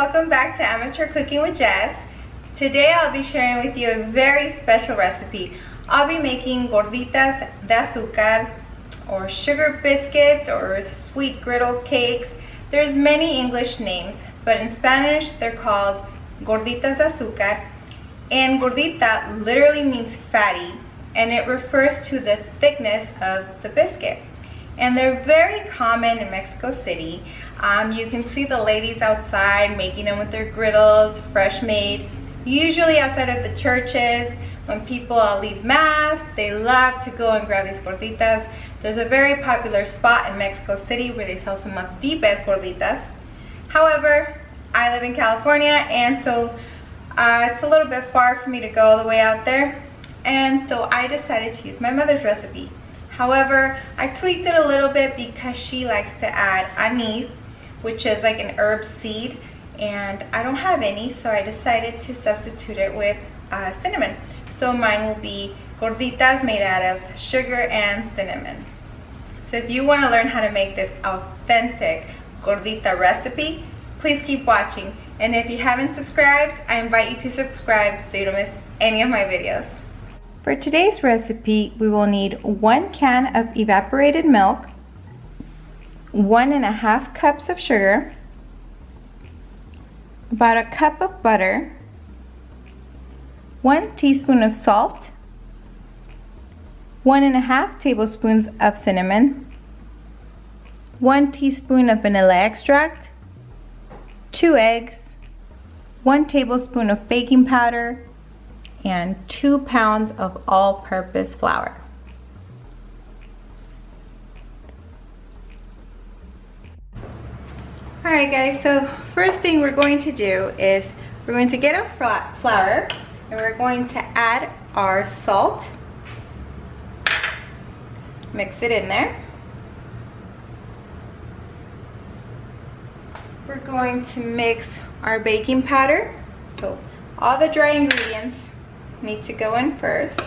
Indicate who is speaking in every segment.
Speaker 1: welcome back to Amateur Cooking with Jess. Today I'll be sharing with you a very special recipe. I'll be making Gorditas de Azucar, or sugar biscuits, or sweet griddle cakes. There's many English names, but in Spanish they're called Gorditas de Azucar. And gordita literally means fatty, and it refers to the thickness of the biscuit. And they're very common in Mexico City. You can see the ladies outside making them with their griddles, fresh made. Usually outside of the churches, when people leave mass, they love to go and grab these gorditas. There's a very popular spot in Mexico City where they sell some of the best gorditas. However, I live in California, and so it's a little bit far for me to go all the way out there. And so I decided to use my mother's recipe. However, I tweaked it a little bit because she likes to add anise, which is like an herb seed, and I don't have any, so I decided to substitute it with cinnamon. So mine will be gorditas made out of sugar and cinnamon. So if you want to learn how to make this authentic gordita recipe, please keep watching. And if you haven't subscribed, I invite you to subscribe so you don't miss any of my videos. For today's recipe, we will need 1 can of evaporated milk, 1.5 cups of sugar, about a cup of butter, 1 teaspoon of salt, 1.5 tablespoons of cinnamon, 1 teaspoon of vanilla extract, 2 eggs, 1 tablespoon of baking powder, and 2 pounds of all-purpose flour. Alright guys, so first thing we're going to do is we're going to get our flour, and we're going to add our salt. Mix it in there. We're going to mix our baking powder. So all the dry ingredients need to go in first.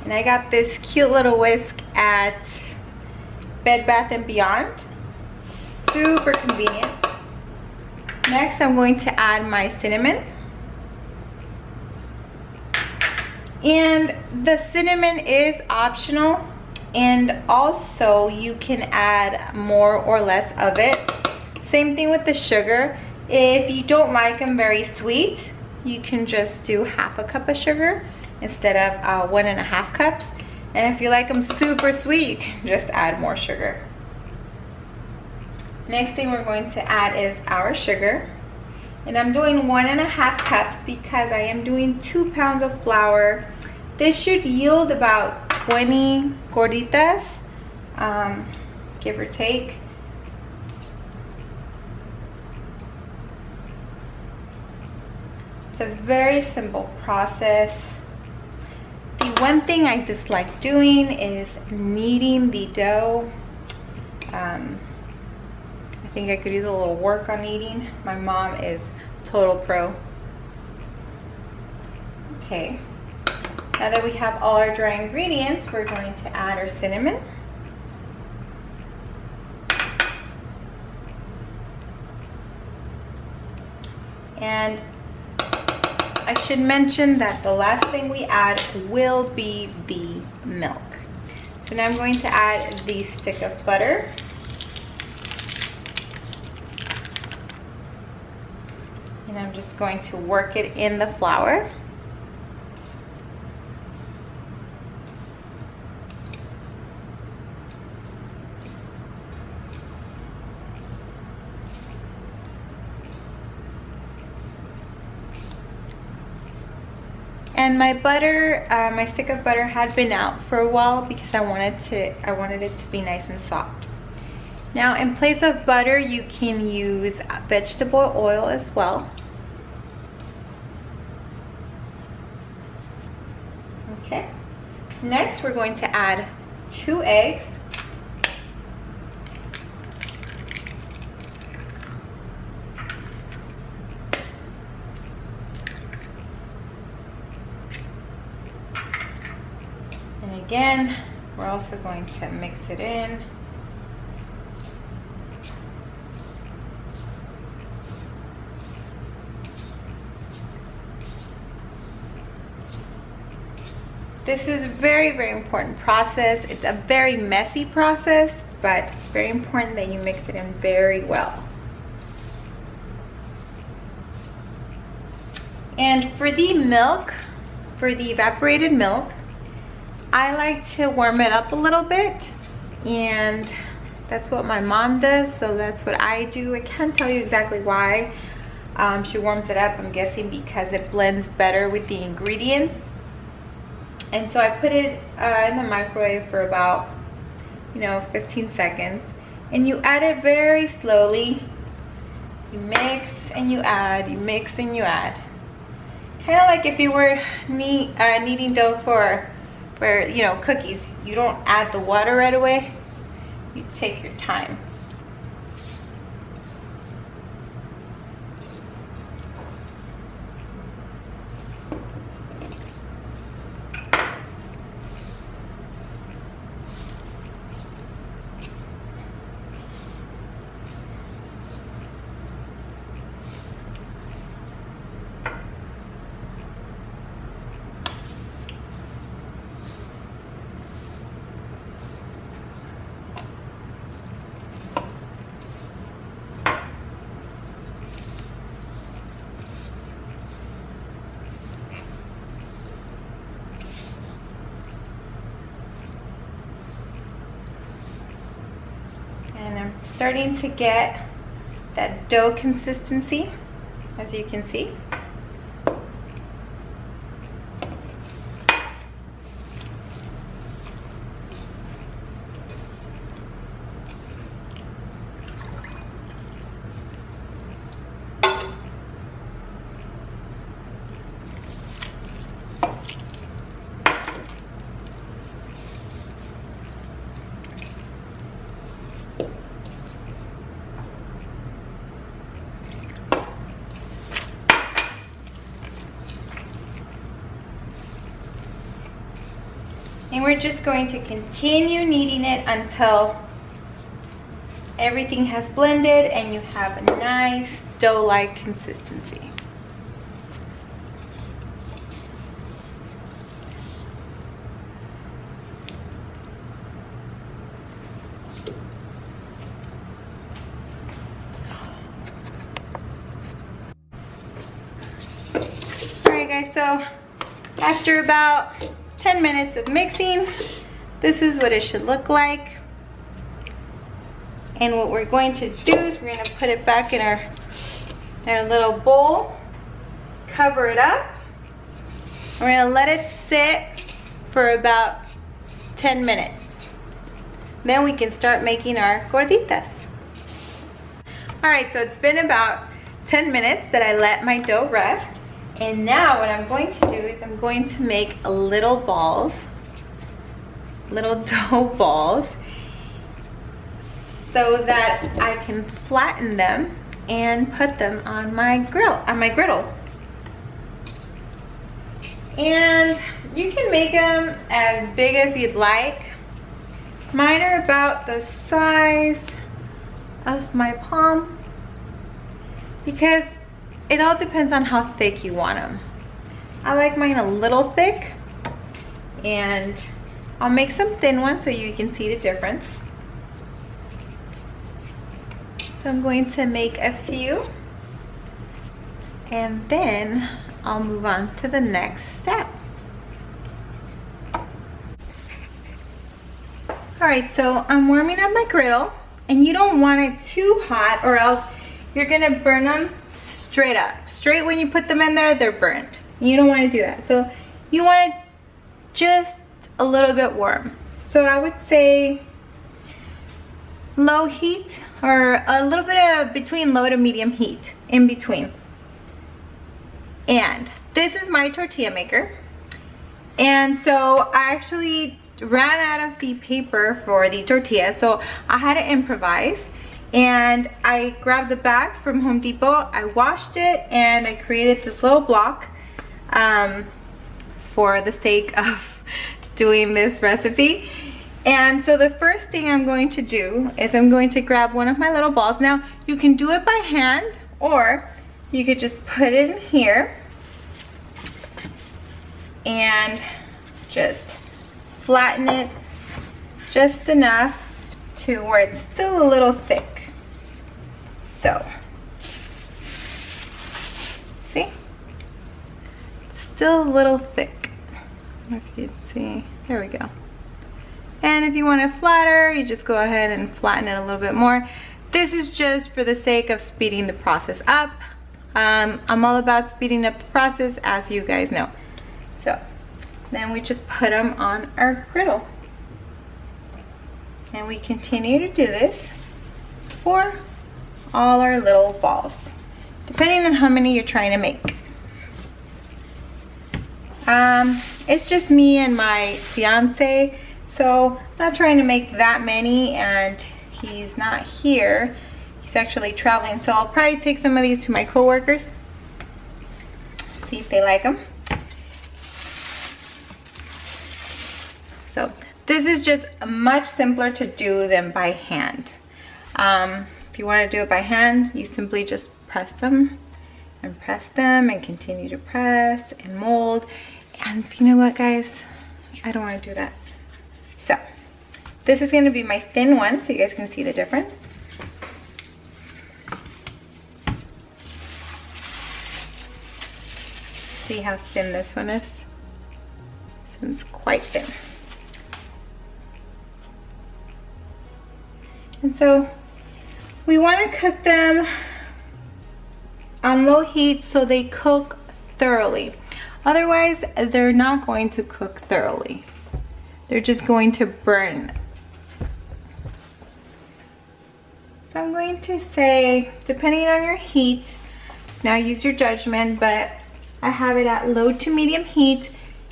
Speaker 1: And I got this cute little whisk at Bed Bath & Beyond. Super convenient. Next, I'm going to add my cinnamon. And the cinnamon is optional, and also you can add more or less of it. Same thing with the sugar. If you don't like them very sweet, you can just do half a cup of sugar instead of 1.5 cups. And if you like them super sweet, you can just add more sugar. Next thing we're going to add is our sugar. And I'm doing 1.5 cups because I am doing 2 pounds of flour. This should yield about 20 gorditas, give or take. It's a very simple process. The one thing I dislike doing is kneading the dough. I think I could use a little work on kneading. My mom is total pro. Okay, now that we have all our dry ingredients, we're going to add our cinnamon. And I should mention that the last thing we add will be the milk. So now I'm going to add the stick of butter. And I'm just going to work it in the flour. And my butter, my stick of butter had been out for a while because I wanted it to be nice and soft. Now in place of butter, you can use vegetable oil as well. Okay. Next we're going to add 2 eggs. And again, we're also going to mix it in. This is a very, very important process. It's a very messy process, but it's very important that you mix it in very well. And for the milk, for the evaporated milk, I like to warm it up a little bit, and that's what my mom does, so that's what I do. I can't tell you exactly why she warms it up. I'm guessing because it blends better with the ingredients. And so I put it in the microwave for about, 15 seconds. And you add it very slowly. You mix and you add, you mix and you add. Kind of like if you were kneading dough for cookies. You don't add the water right away. You take your time. And I'm starting to get that dough consistency, as you can see. And we're just going to continue kneading it until everything has blended and you have a nice dough-like consistency. Alright guys, so after about 10 minutes of mixing, this is what it should look like. And what we're going to do is we're going to put it back in our little bowl, cover it up. We're going to let it sit for about 10 minutes. Then we can start making our gorditas. Alright, so it's been about 10 minutes that I let my dough rest. And now what I'm going to do is I'm going to make little balls, little dough balls, so that I can flatten them and put them on my griddle. And you can make them as big as you'd like. Mine are about the size of my palm, because it all depends on how thick you want them. I like mine a little thick, and I'll make some thin ones so you can see the difference. So I'm going to make a few, and then I'll move on to the next step. Alright, so I'm warming up my griddle, and you don't want it too hot or else you're gonna burn them straight up. Straight when you put them in there, they're burnt. You don't want to do that. So you want it just a little bit warm. So I would say low heat, or a little bit of between low to medium heat, in between. And this is my tortilla maker. And so I actually ran out of the paper for the tortilla, so I had to improvise. And I grabbed the bag from Home Depot, I washed it, and I created this little block for the sake of doing this recipe. And so the first thing I'm going to do is I'm going to grab one of my little balls. Now you can do it by hand, or you could just put it in here and just flatten it just enough to where it's still a little thick. So, see? It's still a little thick. I don't know if you can see. There we go. And if you want it flatter, you just go ahead and flatten it a little bit more. This is just for the sake of speeding the process up. I'm all about speeding up the process, as you guys know. So then we just put them on our griddle. And we continue to do this for all our little balls, depending on how many you're trying to make. It's just me and my fiance, so I'm not trying to make that many, and he's not here. He's actually traveling, so I'll probably take some of these to my coworkers, see if they like them. So this is just much simpler to do than by hand. If you want to do it by hand, you simply just press them and continue to press and mold. And you know what, guys? I don't want to do that. So this is going to be my thin one, so you guys can see the difference. See how thin this one is? This one's quite thin. And so we want to cook them on low heat so they cook thoroughly. Otherwise, they're not going to cook thoroughly. They're just going to burn. So I'm going to say, depending on your heat, now use your judgment, but I have it at low to medium heat,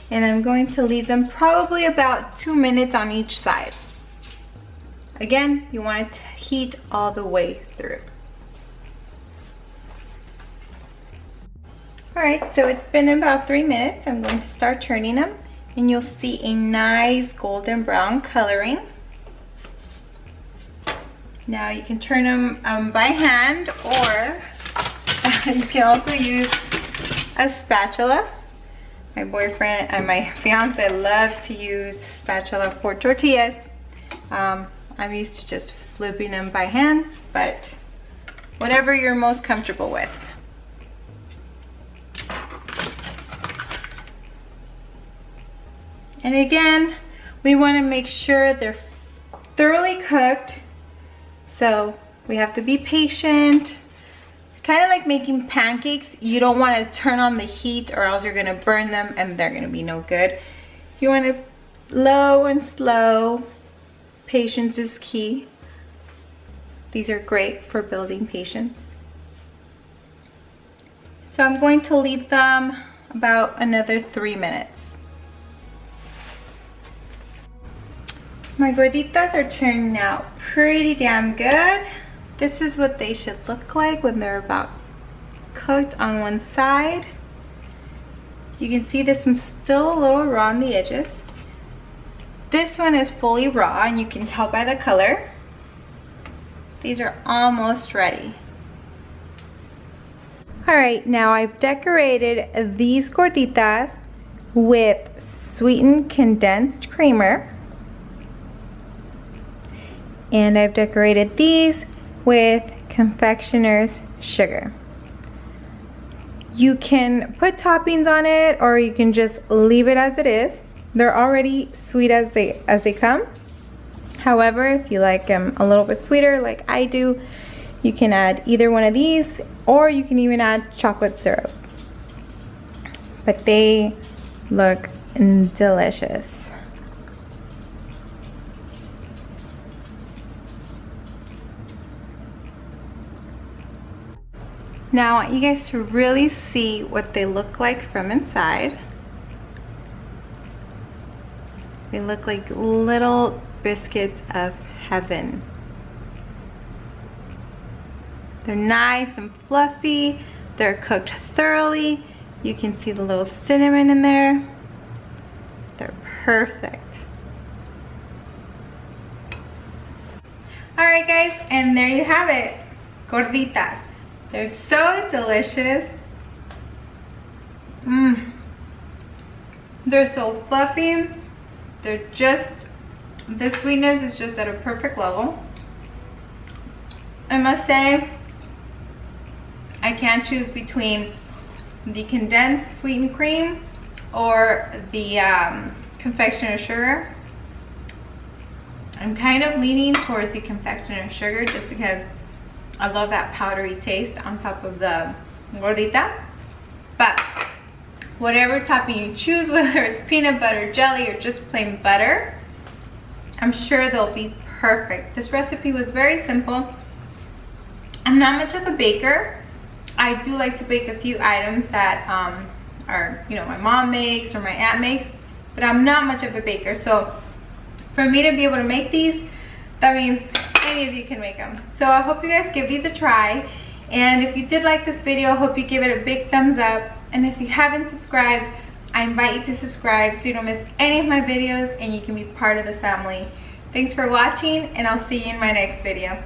Speaker 1: and I'm going to leave them probably about 2 minutes on each side. Again, you want it to heat all the way through. All right, so it's been about 3 minutes. I'm going to start turning them, and you'll see a nice golden brown coloring. Now you can turn them by hand, or you can also use a spatula. My boyfriend and my fiance loves to use spatula for tortillas. I'm used to just flipping them by hand, but whatever you're most comfortable with. And again, we want to make sure they're thoroughly cooked, so we have to be patient. Kind of like making pancakes. You don't want to turn on the heat, or else you're going to burn them and they're going to be no good. You want to low and slow. Patience is key. These are great for building patience. So I'm going to leave them about another 3 minutes. My gorditas are turning out pretty damn good. This is what they should look like when they're about cooked on one side. You can see this one's still a little raw on the edges. This one is fully raw, and you can tell by the color. These are almost ready. All right, now I've decorated these gorditas with sweetened condensed creamer. And I've decorated these with confectioner's sugar. You can put toppings on it, or you can just leave it as it is. They're already sweet as they come. However, if you like them a little bit sweeter like I do, you can add either one of these, or you can even add chocolate syrup. But they look delicious. Now I want you guys to really see what they look like from inside. They look like little biscuits of heaven. They're nice and fluffy. They're cooked thoroughly. You can see the little cinnamon in there. They're perfect. All right, guys, and there you have it. Gorditas. They're so delicious. They're so fluffy. They're just, the sweetness is just at a perfect level. I must say, I can't choose between the condensed sweetened cream or the confectioner sugar. I'm kind of leaning towards the confectioner sugar just because I love that powdery taste on top of the gordita. But whatever topping you choose, whether it's peanut butter, jelly, or just plain butter, I'm sure they'll be perfect. This recipe was very simple. I'm not much of a baker. I do like to bake a few items that are, you know, my mom makes or my aunt makes, but I'm not much of a baker. So for me to be able to make these, that means any of you can make them. So I hope you guys give these a try. And if you did like this video, I hope you give it a big thumbs up. And if you haven't subscribed, I invite you to subscribe so you don't miss any of my videos and you can be part of the family. Thanks for watching, and I'll see you in my next video.